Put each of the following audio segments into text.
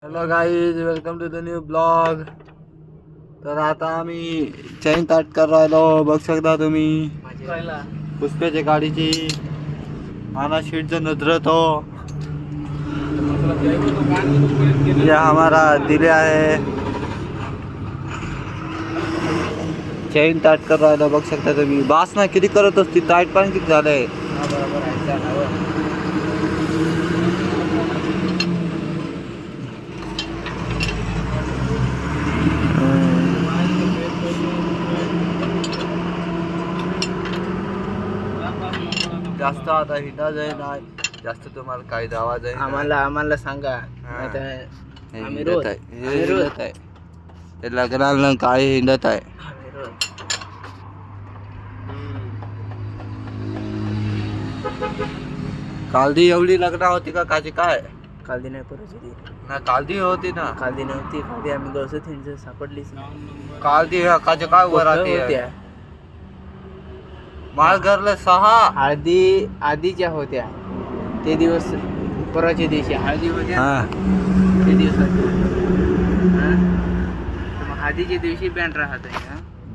Hello guys, welcome to the new blog. तर आता आम्ही चैन ताट कर राहिलो. बघ शकता तुम्ही पुष्प्याच्या गाडीची आना शीट जो नजरत हो. ये हमारा दिले आहे. चैन ताट कर राहिलो. बघ शकता तुम्ही. बास ना किती करत असती. ताट पण किती झालंय. जास्त आता हिंडा जाई नाही. जास्त तुम्हाला काय आवाज आहे आम्हाला सांगा. आम्ही रोज हिंडत आहे. ते लग्नाला काय हिंडत आहे. कालदी एवढी लग्न होती का काची काय? कालदी नाही परत होती ना कालदी होती ना. कालदी नव्हती. कालदी आम्ही गवसत हिंड सापडलीच कालदी काचे काय वर होती. माळ घरला 6 हळदी आधीच्या होत्या. ते दिवस परवाच्या दिवशी हळदी होत्या. ते दिवस हळदीच्या दिवशी बँड राहत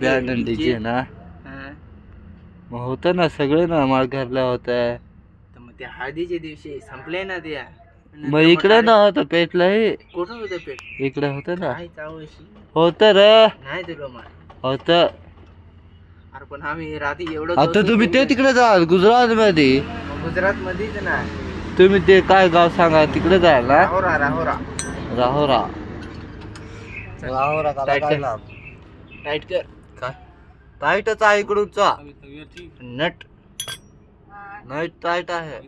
बँड डीजे ना. मग होतं ना सगळे ना माळ घरला होत. तर मग त्या हळदीच्या दिवशी संपले ना त्या. मग इकडे ना होतं पेटलं हे. कुठं होतं पेट? इकडे होतं ना. काय चावशी होत रे. नाही तुला मार होत. अरे पण आम्ही रात्री एवढं आता तुम्ही ते तिकडे जाल गुजरात मध्ये. गुजरात मध्येच ना. तुम्ही ते काय गाव सांगा तिकडे जाल ना. राहोरा राहोरा का काय लाभ? टाईट कर. काय टाईटच आहे इकडूनचा. नट नाही टाईट आहे.